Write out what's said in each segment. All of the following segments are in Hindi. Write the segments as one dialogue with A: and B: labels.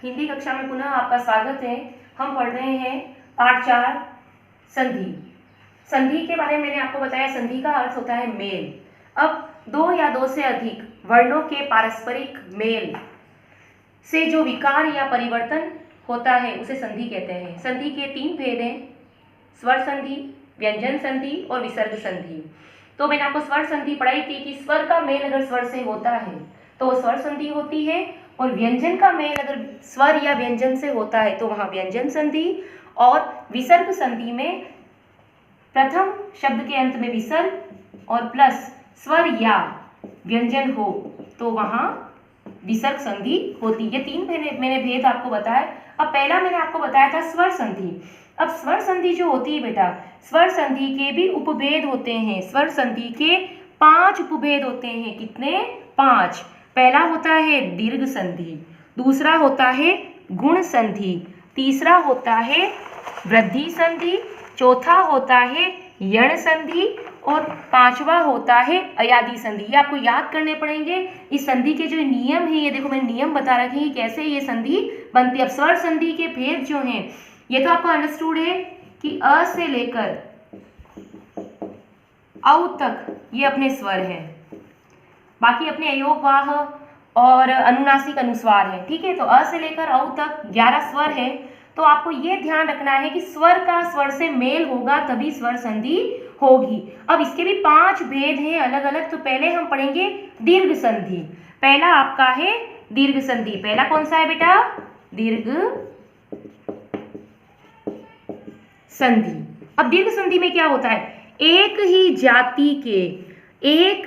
A: हिंदी कक्षा में पुनः आपका स्वागत है। हम पढ़ रहे हैं पाठ 4 संधि। संधि के बारे में मैंने आपको बताया, संधि का अर्थ होता है मेल। अब दो या दो से अधिक वर्णों के पारस्परिक मेल से जो विकार या परिवर्तन होता है उसे संधि कहते हैं। संधि के 3 भेद हैं, स्वर संधि, व्यंजन संधि और विसर्ग संधि। तो मैंने आपको स्वर संधि पढ़ाई थी कि स्वर का मेल अगर स्वर से होता है तो वो स्वर संधि होती है, और व्यंजन का मेल अगर स्वर या व्यंजन से होता है तो वहाँ व्यंजन संधि। और विसर्ग संधि में प्रथम शब्द के अंत में विसर्ग और प्लस स्वर या व्यंजन हो तो वहाँ विसर्ग संधि होती है। ये 3 मैंने भेद आपको बताया। अब पहला मैंने आपको बताया था स्वर संधि। अब स्वर संधि जो होती है बेटा, स्वर संधि के भी उपभेद होते हैं। स्वर संधि के 5 उपभेद होते हैं। कितने? 5। पहला होता है दीर्घ संधि, दूसरा होता है गुण संधि, तीसरा होता है वृद्धि संधि, चौथा होता है यण संधि और 5वां होता है अयादि संधि। ये आपको याद करने पड़ेंगे। इस संधि के जो नियम है, ये देखो मैंने नियम बता रखे हैं कैसे ये संधि बनती है। अब स्वर संधि के भेद जो हैं ये तो आपको अंडरस्टूड है कि अ से लेकर औ तक ये अपने स्वर हैं, बाकी अपने अयोगवाह और अनुनासिक अनुस्वार है। ठीक है, तो अ से लेकर औ तक 11 स्वर है। तो आपको ये ध्यान रखना है कि स्वर का स्वर से मेल होगा तभी स्वर संधि होगी। अब इसके भी 5 भेद हैं अलग अलग। तो पहले हम पढ़ेंगे दीर्घ संधि। पहला आपका है दीर्घ संधि। पहला कौन सा है बेटा? दीर्घ संधि। अब दीर्घ संधि में क्या होता है? एक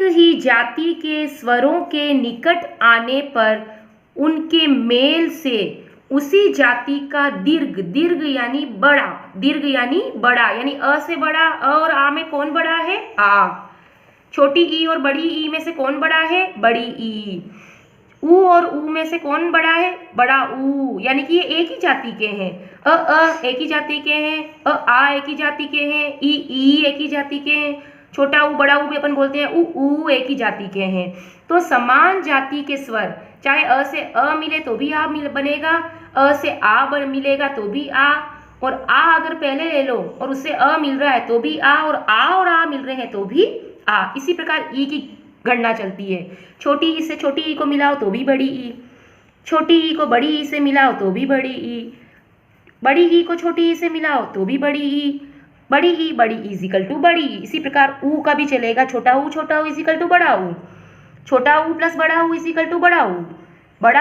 A: ही जाति के स्वरों के निकट आने पर उनके मेल से उसी जाति का दीर्घ यानी बड़ा यानी अ से बड़ा, अ और आ में कौन बड़ा है? आ। छोटी ई और बड़ी ई में से कौन बड़ा है? बड़ी ई। ऊ और ऊ में से कौन बड़ा है? बड़ा ऊ। यानी कि ये एक ही जाति के हैं। अ एक ही जाति के हैं, आ एक ही जाति के हैं, ई एक ही जाति के हैं, छोटा ऊ बड़ा ऊ भी अपन बोलते हैं, ऊ एक ही जाति के हैं। तो समान जाति के स्वर, चाहे अ से अ मिले तो भी आ बनेगा, अ से आ मिलेगा तो भी आ, और आ अगर पहले ले लो और उससे अ मिल रहा है तो भी आ, और आ मिल रहे हैं तो भी आ। इसी प्रकार ई की गणना चलती है। छोटी ई से छोटी ई को मिलाओ तो भी बड़ी ई, छोटी ई को बड़ी ई से मिलाओ तो भी बड़ी ई, बड़ी ई को छोटी ई से मिलाओ तो भी बड़ी ई, बड़ी ई इजिकल टू बड़ी ई। इसी प्रकार ऊ का भी चलेगा। छोटा ऊ इजिकल टू बड़ा ऊ, छोटा ऊ प्लस बड़ा ऊ इजिकल टू बड़ा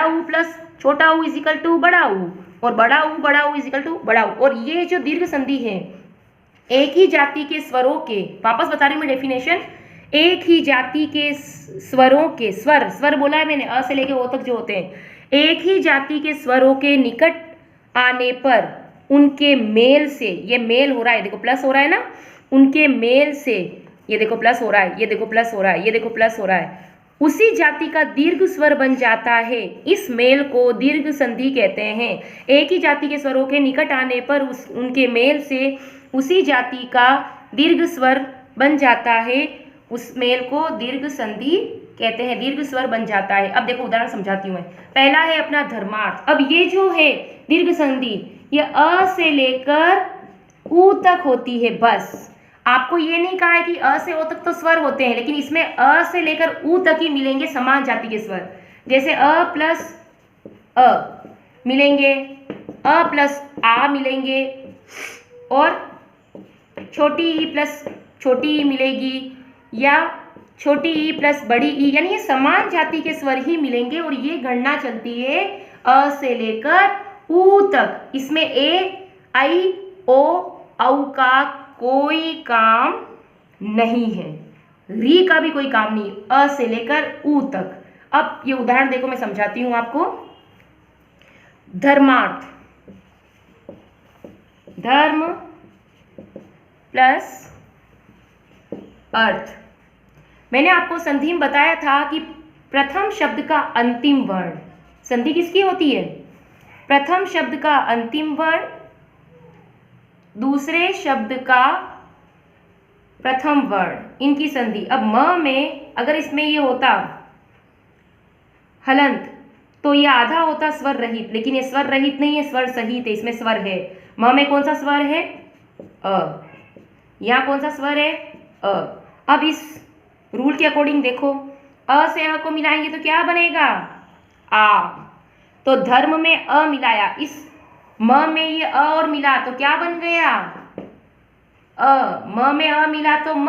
A: ऊ प्लस छोटा ऊ इजिकल टू बड़ा ऊ, और बड़ा ऊ इजिकल टू बड़ा ऊ। और ये जो दीर्घ संधि है, एक ही जाति के स्वरों के, वापस बता रही हूँ मैं डेफिनेशन, एक ही जाति के स्वरों के, स्वर बोला है मैंने, अ से लेके ओ तक जो होते हैं, एक ही जाति के स्वरों के निकट आने पर उनके मेल से, ये मेल हो रहा है, देखो प्लस हो रहा है ना, उनके मेल से, ये देखो प्लस हो रहा है, ये देखो प्लस हो रहा है, ये देखो प्लस हो रहा है, उसी जाति का दीर्घ स्वर बन जाता है। इस मेल को दीर्घ संधि कहते हैं। एक ही जाति के स्वरों के निकट आने पर उनके मेल से उसी जाति का दीर्घ स्वर बन जाता है, उस मेल को दीर्घ संधि कहते हैं। दीर्घ स्वर बन जाता है। अब देखो उदाहरण समझाती हूँ मैं। पहला है अपना धर्मार्थ। अब ये जो है दीर्घ संधि, ये अ से लेकर ऊ तक होती है। बस आपको ये नहीं कहा है कि अ से ओ तक तो स्वर होते हैं, लेकिन इसमें अ से लेकर ऊ तक ही मिलेंगे समान जाति के स्वर। जैसे अ प्लस अ मिलेंगे, अ प्लस आ मिलेंगे, और छोटी ई प्लस छोटी ई मिलेगी, या छोटी ई प्लस बड़ी ई, यानी ये समान जाति के स्वर ही मिलेंगे। और ये गणना चलती है अ से लेकर ऊ तक। इसमें ए आई ओ औ का कोई काम नहीं है, री का भी कोई काम नहीं, अ से लेकर ऊ तक। अब ये उदाहरण देखो, मैं समझाती हूं आपको। धर्मार्थ, धर्म प्लस अर्थ। मैंने आपको संधि में बताया था कि प्रथम शब्द का अंतिम वर्ण, संधि किसकी होती है? प्रथम शब्द का अंतिम वर्ण, दूसरे शब्द का प्रथम वर्ण, इनकी संधि। अब म में अगर इसमें ये होता हलंत तो ये आधा होता स्वर रहित, लेकिन ये स्वर रहित नहीं है, स्वर सहित है, इसमें स्वर है। म में कौन सा स्वर है? अ। यहाँ कौन सा स्वर है? अ। अब इस रूल के अकॉर्डिंग देखो, अ से अ को मिलाएंगे तो क्या बनेगा? आ। तो धर्म में अ मिलाया, इस म में ये अ और मिला तो क्या बन गया? अ। म में अ मिला तो म,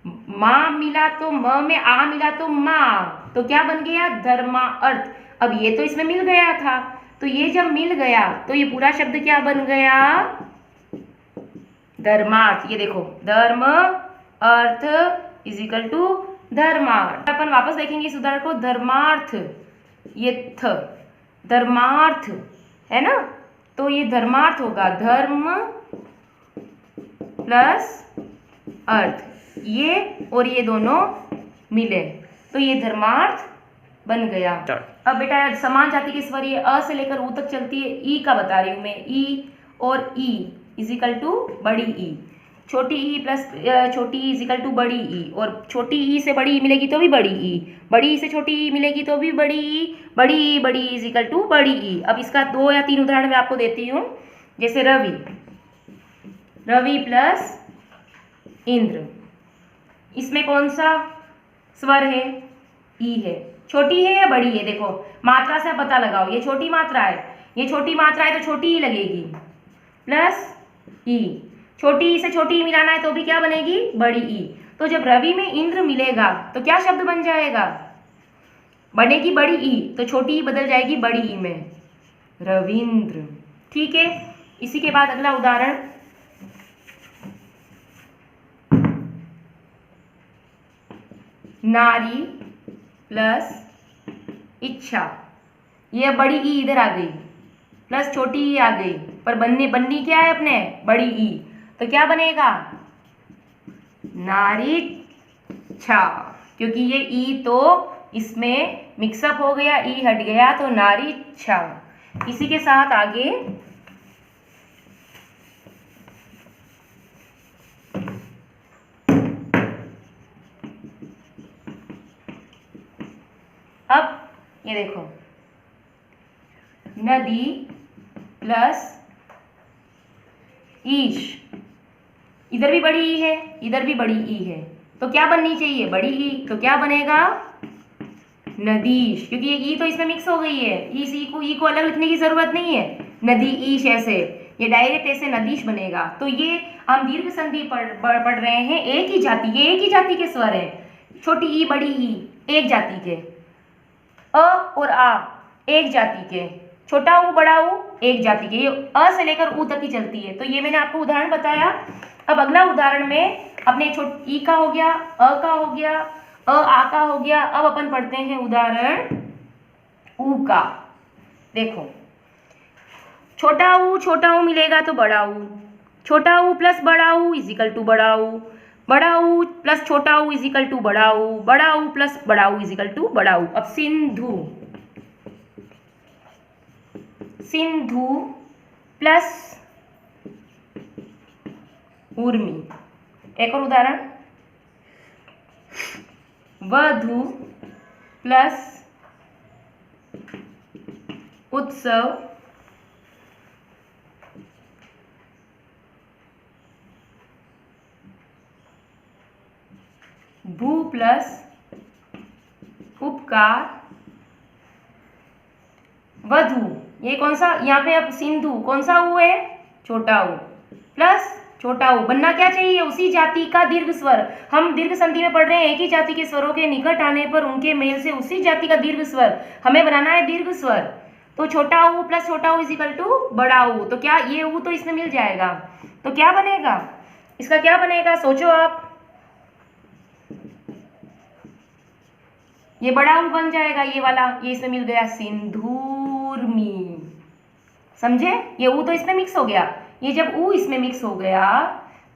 A: मा मिला तो म में आ मिला तो मा, तो क्या बन गया? धर्मार्थ। अब ये तो इसमें मिल गया था, तो ये जब मिल गया तो ये पूरा शब्द क्या बन गया? धर्मार्थ। ये देखो, धर्म अर्थ इज इक्वल टू धर्मार्थ। अपन वापस देखेंगे इस उदाहरण को, धर्मार्थ, ये थ, धर्मार्थ है ना, तो ये धर्मार्थ होगा, धर्म प्लस अर्थ, ये और ये दोनों मिले तो ये धर्मार्थ बन गया। अब बेटा समान जाति के स्वर, ये अ से लेकर उ तक चलती है, ई का बता रही हूं मैं, ई और ई इज इक्वल टू बड़ी ई, छोटी ई प्लस छोटी ई इज इक्वल टू बड़ी ई, और छोटी ई से बड़ी ई मिलेगी तो भी बड़ी ई, बड़ी ई से छोटी ई मिलेगी तो भी बड़ी ई, बड़ी ई इज इक्वल टू बड़ी ई। अब इसका 2 या 3 उदाहरण मैं आपको देती हूँ, जैसे रवि, रवि प्लस इंद्र, इसमें कौन सा स्वर है? ई है। छोटी है या बड़ी है? देखो मात्रा से पता लगाओ, ये छोटी मात्रा है, ये छोटी मात्रा है तो छोटी ही लगेगी, प्लस ई, छोटी ई से छोटी ई मिलाना है तो भी क्या बनेगी? बड़ी ई। तो जब रवि में इंद्र मिलेगा तो क्या शब्द बन जाएगा? बनेगी बड़ी ई, तो छोटी ई बदल जाएगी बड़ी ई में, रविंद्र। ठीक है, इसी के बाद अगला उदाहरण, नारी प्लस इच्छा, ये बड़ी ई इधर आ गई, प्लस छोटी ई आ गई, पर बननी क्या है अपने? बड़ी ई, तो क्या बनेगा? नारीच्छा, क्योंकि ये ई तो इसमें मिक्सअप हो गया, ई हट गया तो नारीच्छा। इसी के साथ आगे अब ये देखो, नदी प्लस ईश, इधर भी बड़ी ई है, इधर भी बड़ी ई है, तो क्या बननी चाहिए? बड़ी ई, तो क्या बनेगा? नदीश, क्योंकि ये ई तो इसमें मिक्स हो गई है, इस ई को अलग लिखने की जरूरत नहीं है, नदी ईश ऐसे, ये डायरेक्ट ऐसे नदीश बनेगा। तो ये हम दीर्घ संधि पढ़ रहे हैं, एक ही जाति, ये एक ही जाति के स्वर है, छोटी ई बड़ी ई एक जाति के, अ और आ एक जाति के, छोटा ऊ बड़ा ऊ एक जाति के, ये अ से लेकर ऊ तक ही चलती है। तो ये मैंने आपको उदाहरण बताया। अब अगला उदाहरण में अपने ई का हो गया, अ का हो गया, अ आ का हो गया, अब अपन पढ़ते हैं उदाहरण ऊ का। देखो, छोटा ऊ मिलेगा तो बड़ा ऊ, छोटा ऊ प्लस बड़ा ऊ इज इक्वल टू बड़ा ऊ, बड़ा ऊ प्लस छोटा ऊ इज इक्वल टू बड़ा ऊ, बड़ा ऊ प्लस बड़ा ऊ इज इक्वल टू बड़ा ऊ। अब सिंधु, सिंधु प्लस उर्मी। एक और उदाहरण, वधु प्लस उत्सव भू प्लस उपकार वधु। ये कौन सा? यहाँ पे अब सिंधु कौन सा ऊ है? छोटा ऊ प्लस छोटा ऊ, बनना क्या चाहिए? उसी जाति का दीर्घ स्वर। हम दीर्घ संधि में पढ़ रहे हैं, एक ही जाति के स्वरों के निकट आने पर उनके मेल से उसी जाति का दीर्घ स्वर हमें बनाना है दीर्घ स्वर। तो छोटा ऊ प्लस छोटा ऊ इज इक्वल टू बड़ा ऊ, तो क्या ये ऊ तो इसमें मिल जाएगा, तो क्या बनेगा? इसका क्या बनेगा सोचो आप, ये बड़ा ऊ बन जाएगा, ये वाला, ये इसमें मिल गया सिंधुर्मी। समझे? ये ऊ तो इसमें मिक्स हो गया, ये जब ऊ इसमें मिक्स हो गया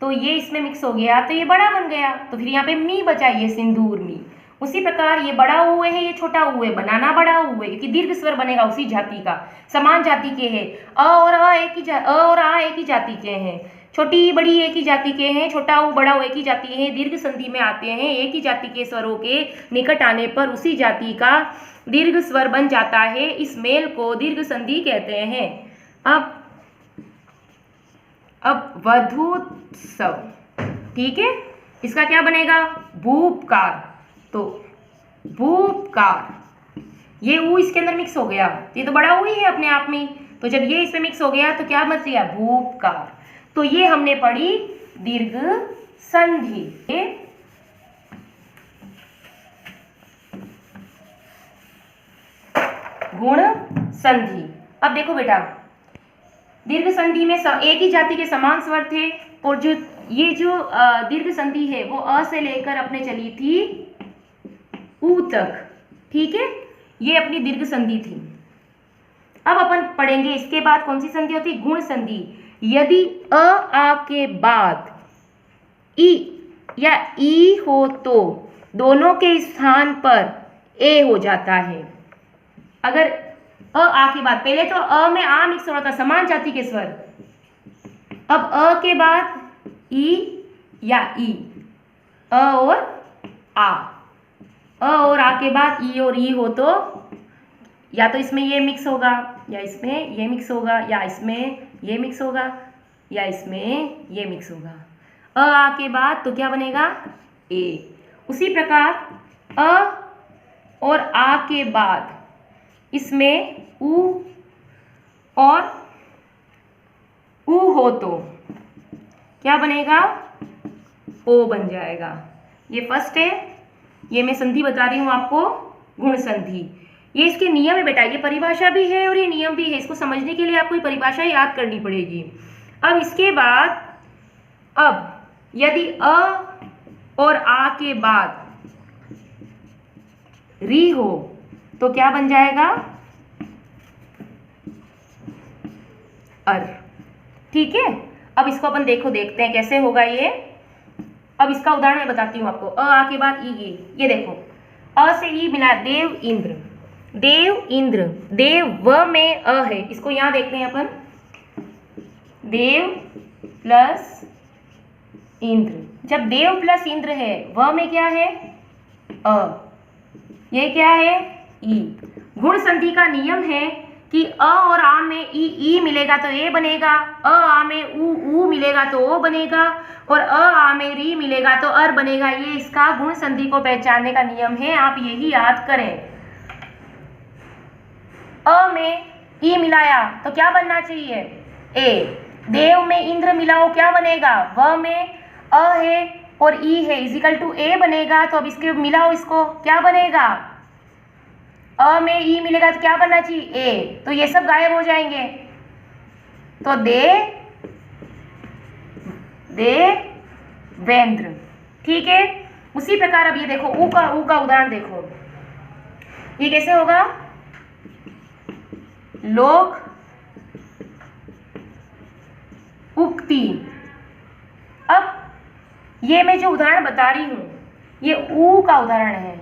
A: तो ये इसमें मिक्स हो गया तो ये बड़ा बन गया, तो फिर यहाँ पे मी बचा, ये सिंदूरमी। उसी प्रकार ये बड़ा ऊ है, ये छोटा ऊ है, बनाना बड़ा ऊ है क्योंकि दीर्घ स्वर बनेगा उसी जाति का, समान जाति के हैं। अ और आ एक ही जाति के हैं, छोटी बड़ी एक ही जाति के हैं, छोटा ऊ बड़ा ऊ एक ही जाति के हैं, दीर्घ संधि में आते हैं, एक ही जाति के स्वरों के निकट आने पर उसी जाति का दीर्घ स्वर बन जाता है, इस मेल को दीर्घ संधि कहते हैं। अब वधूत्सव, ठीक है, इसका क्या बनेगा? भूपकार। तो भूपकार, ये ऊ इसके अंदर मिक्स हो गया, ये तो बड़ा ऊ ही है अपने आप में, तो जब ये इसमें मिक्स हो गया तो क्या बच गया? भूपकार। तो ये हमने पढ़ी दीर्घ संधि। गुण संधि। अब देखो बेटा, दीर्घ संधि में एक ही जाति के समान स्वर थे, और जो दीर्घ संधि है वो अ से लेकर अपने चली थी ऊ तक, ठीक है, ये अपनी दीर्घ संधि थी। अब अपन पढ़ेंगे इसके बाद कौन सी संधि होती? गुण संधि। यदि अ आ के बाद ई या ई हो तो दोनों के स्थान पर ए हो जाता है। अगर अ आ के बाद, पहले तो अ में आ मिक्स हो रहा था, समान जाति के स्वर, अब अ के बाद ई या ई, अ और आ, अ और आ के बाद ई और ई हो तो या तो इसमें ये मिक्स होगा, या इसमें ये मिक्स होगा, या इसमें ये मिक्स होगा, या इसमें ये मिक्स होगा। अ आ के बाद तो क्या बनेगा? ए। उसी प्रकार अ और आ के बाद इसमें ऊ और ऊ हो तो क्या बनेगा? ओ बन जाएगा। ये फर्स्ट है, ये मैं संधि बता रही हूँ आपको, गुण संधि। ये इसके नियम है बेटा, ये परिभाषा भी है और ये नियम भी है, इसको समझने के लिए आपको ये परिभाषा याद करनी पड़ेगी। अब इसके बाद, अब यदि अ और आ के बाद री हो तो क्या बन जाएगा? अर, ठीक है। अब इसको अपन देखते हैं कैसे होगा ये। अब इसका उदाहरण मैं बताती हूँ आपको। अ आ के बाद ई, ये देखो, अ से ई मिला देव इंद्र, देव इंद्र, देव व में अ है, इसको यहां देखते हैं अपन, देव प्लस इंद्र। जब देव प्लस इंद्र है, व में क्या है? अ, ये क्या है? ई। गुण संधि का नियम है कि अ और आ में ई मिलेगा तो ए बनेगा, अ आ में ऊ मिलेगा तो ओ बनेगा, और अ आ में री मिलेगा तो अर बनेगा। ये इसका गुण संधि को पहचानने का नियम है, आप यही याद करें। अ में ई मिलाया तो क्या बनना चाहिए? ए। देव में इंद्र मिलाओ, क्या बनेगा? व में अ है और ई है, इजिकल टू ए बनेगा। तो अब इसके मिलाओ, इसको क्या बनेगा? अ में ई मिलेगा तो क्या बनना चाहिए? ए। तो ये सब गायब हो जाएंगे, तो देवेंद्र, ठीक है। उसी प्रकार अब ये देखो, ऊ का उदाहरण देखो, ये कैसे होगा? लोक उक्ति। अब ये मैं जो उदाहरण बता रही हूं, ये ऊ का उदाहरण है।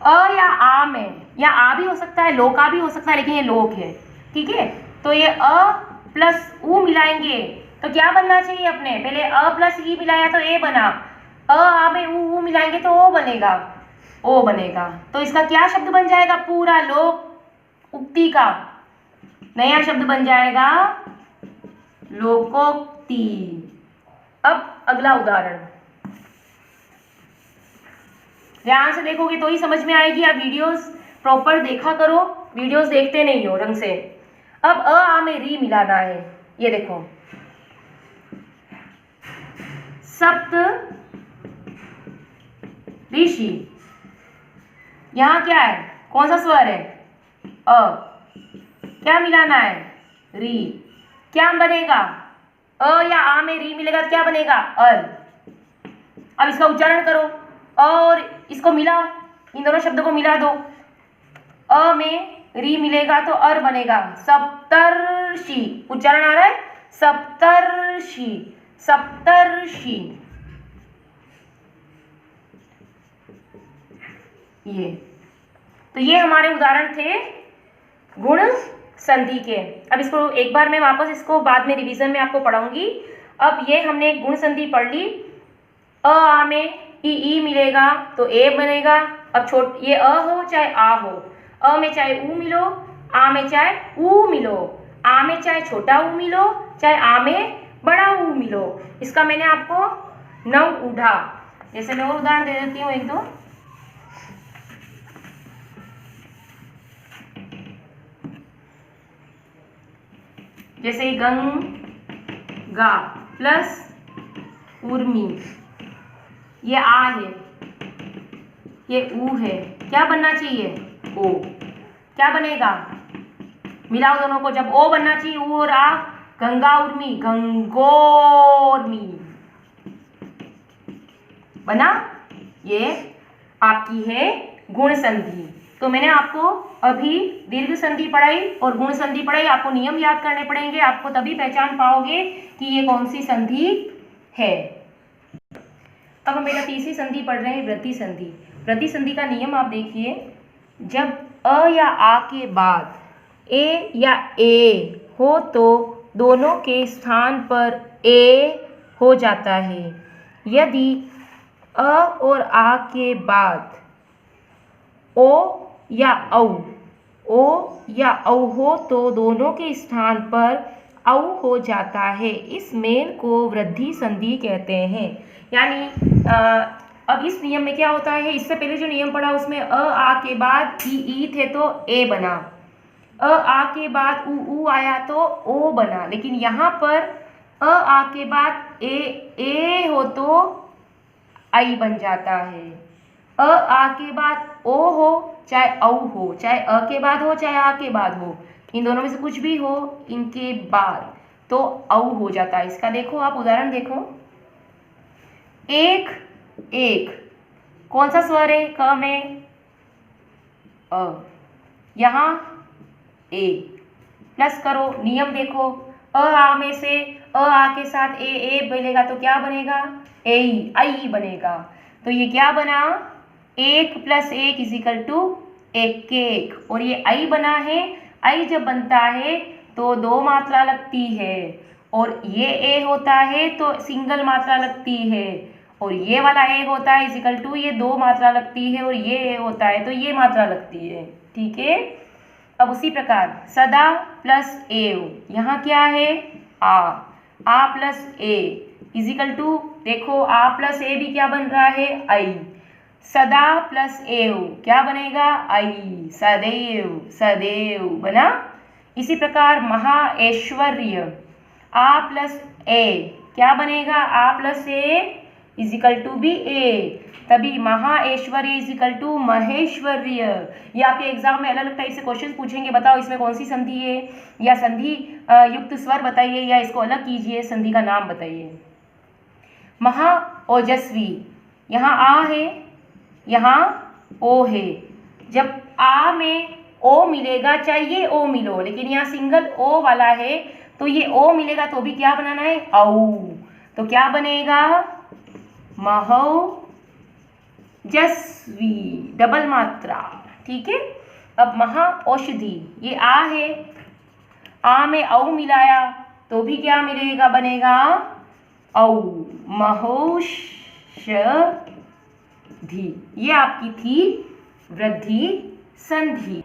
A: अ या आ में, या आ भी हो सकता है, लोका भी हो सकता है, लेकिन ये लोक है, ठीक है। तो ये अ प्लस ऊ मिलाएंगे तो क्या बनना चाहिए अपने? पहले अ प्लस ई मिलाया तो ए बना, अ आ में ऊ मिलाएंगे तो ओ बनेगा, ओ बनेगा। तो इसका क्या शब्द बन जाएगा? पूरा लोक उक्ति का नया शब्द बन जाएगा लोकोक्ति। अब अगला उदाहरण ध्यान से देखोगे तो ही समझ में आएगी। आप वीडियोस प्रॉपर देखा करो, वीडियोस देखते नहीं हो ढंग से। अब अ आ में री मिलाना है, ये देखो, सप्त ऋषि, यहां क्या है? कौन सा स्वर है? अ। क्या मिलाना है? री। क्या बनेगा? अ या आ में री मिलेगा तो क्या बनेगा? अर। अब इसका उच्चारण करो, अ और इसको मिलाओ, इन दोनों शब्दों को मिला दो, अ में री मिलेगा तो अर बनेगा, सप्तर्षि। उच्चारण आ रहा है? सप्तर्षि, सप्तर्षि। ये तो ये हमारे उदाहरण थे गुण संधि के। अब इसको एक बार मैं वापस इसको बाद में रिवीजन में आपको पढ़ाऊंगी। अब ये हमने गुण संधि पढ़ ली। अ आ में ई मिलेगा तो ए बनेगा। अब ये अ हो चाहे आ हो, अ में चाहे ऊ मिलो, आ में चाहे ऊ मिलो, आ में चाहे छोटा ऊ मिलो, चाहे आ में बड़ा ऊ मिलो। इसका मैंने आपको 9 उठा। जैसे मैं और उदाहरण दे देती हूँ एक दो। जैसे गंगा प्लस उर्मी, ये आ है, ये ऊ है, क्या बनना चाहिए? ओ। क्या बनेगा? मिलाओ दोनों को, जब ओ बनना चाहिए ऊ और आ, गंगा उर्मी, गंगोर्मी बना। ये आपकी है गुण संधि। तो मैंने आपको अभी दीर्घ संधि पढ़ाई और गुण संधि पढ़ाई। आपको नियम याद करने पड़ेंगे, आपको तभी पहचान पाओगे कि ये कौन सी संधि है। अब हम बेटा तीसरी संधि पढ़ रहे हैं, वृद्धि संधि। वृद्धि संधि का नियम आप देखिए, जब अ या आ के बाद ए या ए हो तो दोनों के स्थान पर ए हो जाता है। यदि अ और आ के बाद ओ या औ हो तो दोनों के स्थान पर औ हो जाता है। इस मेल को वृद्धि संधि कहते हैं। यानी अब इस नियम में क्या होता है, इससे पहले जो नियम पढ़ा उसमें अ आ के बाद ई थे तो ए बना, अ आ के बाद ऊ आया तो ओ बना। लेकिन यहाँ पर अ आ के बाद ए हो तो आई बन जाता है। अ आ के बाद ओ हो चाहे औ हो, चाहे अ के बाद हो चाहे आ के बाद हो, इन दोनों में से कुछ भी हो इनके बाद तो औ हो जाता है। इसका देखो आप उदाहरण देखो, एक एक कौन सा स्वर है? क में अ, यहाँ ए। प्लस करो, नियम देखो, अ आ में से अ आ के साथ ए बनेगा तो क्या बनेगा? ए आई बनेगा। तो ये क्या बना? 1 + 1 = 1 और ये आई बना है। आई जब बनता है तो 2 मात्रा लगती है और ये ए होता है तो सिंगल मात्रा लगती है और ये वाला ए होता है = ये 2 मात्रा लगती है और ये ए होता है तो ये मात्रा लगती है। ठीक है। अब उसी प्रकार सदा प्लस एव, यहाँ क्या है? आ प्लस ए = देखो आ प्लस ए भी क्या बन रहा है? आई। सदा प्लस एव क्या बनेगा? आई। सदैव, सदैव बना। इसी प्रकार महाऐश्वर्य, आ प्लस ए क्या बनेगा? आ प्लस ए = भी ए, तभी महाऐश्वर्य = महेश्वर्य। ये आपके एग्जाम में अलग अलग टाइप से क्वेश्चन पूछेंगे, बताओ इसमें कौन सी संधि है, या संधि युक्त स्वर बताइए, या इसको अलग कीजिए, संधि का नाम बताइए। महाओजस्वी, यहाँ आ है, यहाँ ओ है। जब आ में ओ मिलेगा चाहे ये ओ मिलो, लेकिन यहाँ सिंगल ओ वाला है तो ये ओ मिलेगा तो भी क्या बनाना है? औ। तो क्या बनेगा? महोजस्वी, डबल मात्रा। ठीक है। अब महाऔषधि, ये आ है, आ में औ मिलाया तो भी क्या मिलेगा? बनेगा औ। महोषधि, ये आपकी थी वृद्धि संधि।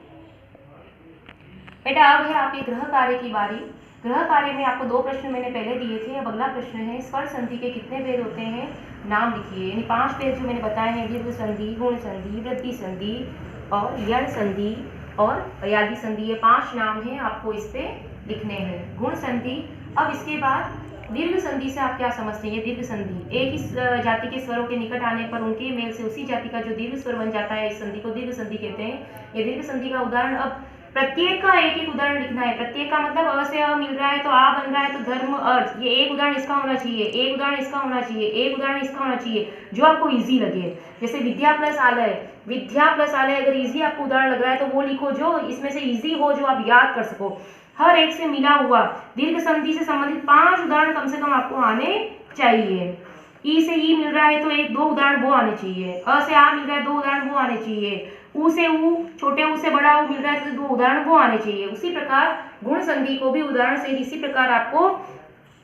A: बेटा अब है आपके गृह कार्य की बारी। गृह कार्य में आपको 2 प्रश्न मैंने पहले दिए थे। अब अगला प्रश्न है, स्वर संधि के कितने भेद होते हैं? नाम लिखिए। यानी 5 भेद जो मैंने बताए हैं, दीर्घ संधि, गुण संधि, वृद्धि संधि और यण संधि और अयादि संधि, ये 5 नाम हैं, आपको इस पे लिखने हैं। गुण संधि। अब इसके बाद दीर्घ संधि से आप क्या समझते हैं? ये दीर्घ संधि, एक ही जाति के स्वरों के निकट आने पर उनके मेल से उसी जाति का जो दीर्घ स्वर बन जाता है, इस संधि को दीर्घ संधि कहते हैं। ये दीर्घ संधि का उदाहरण, अब प्रत्येक का एक उदाहरण लिखना है। प्रत्येक का मतलब अ से अ मिल रहा है तो आ बन रहा है तो धर्म अर्थ, ये एक उदाहरण इसका होना चाहिए, एक उदाहरण इसका होना चाहिए, एक उदाहरण इसका होना चाहिए, जो आपको इजी लगे। जैसे विद्या प्लस आलय, विद्या प्लस आलय अगर इजी आपको उदाहरण लग रहा है तो वो लिखो जो इसमें से इजी हो, जो आप याद कर सको। हर एक से मिला हुआ दीर्घ संधि से संबंधित 5 उदाहरण कम से कम आपको आने चाहिए। ई से ई मिल रहा है तो 1-2 उदाहरण वो आने चाहिए, अ से आ मिल रहा है 2 उदाहरण वो आने चाहिए, ऊ से ऊ, छोटे ऊ से बड़ा ऊ मिल रहा है तो 2 उदाहरण वो आने चाहिए। उसी प्रकार गुण संधि को भी उदाहरण से इसी प्रकार आपको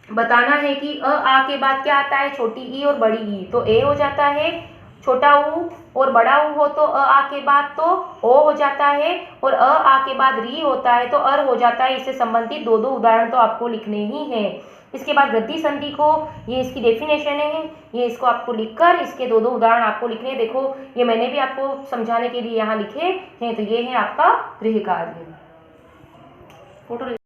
A: बताना है कि अ आ के बाद क्या आता है? छोटी ई और बड़ी ई, तो ए हो जाता है छोटा ऊ और बड़ा ऊ हो तो अ आ के बाद तो ओ हो जाता है, और अ आ के बाद री होता है तो अर हो जाता है। इससे संबंधित दो दो उदाहरण तो आपको लिखने ही हैं। इसके बाद गद्दी संधि को, ये इसकी डेफिनेशन है, ये इसको आपको लिखकर इसके दो दो उदाहरण आपको लिखने हैं। देखो ये मैंने भी आपको समझाने के लिए यहाँ लिखे हैं, तो ये है आपका गृह कार्य। फोटो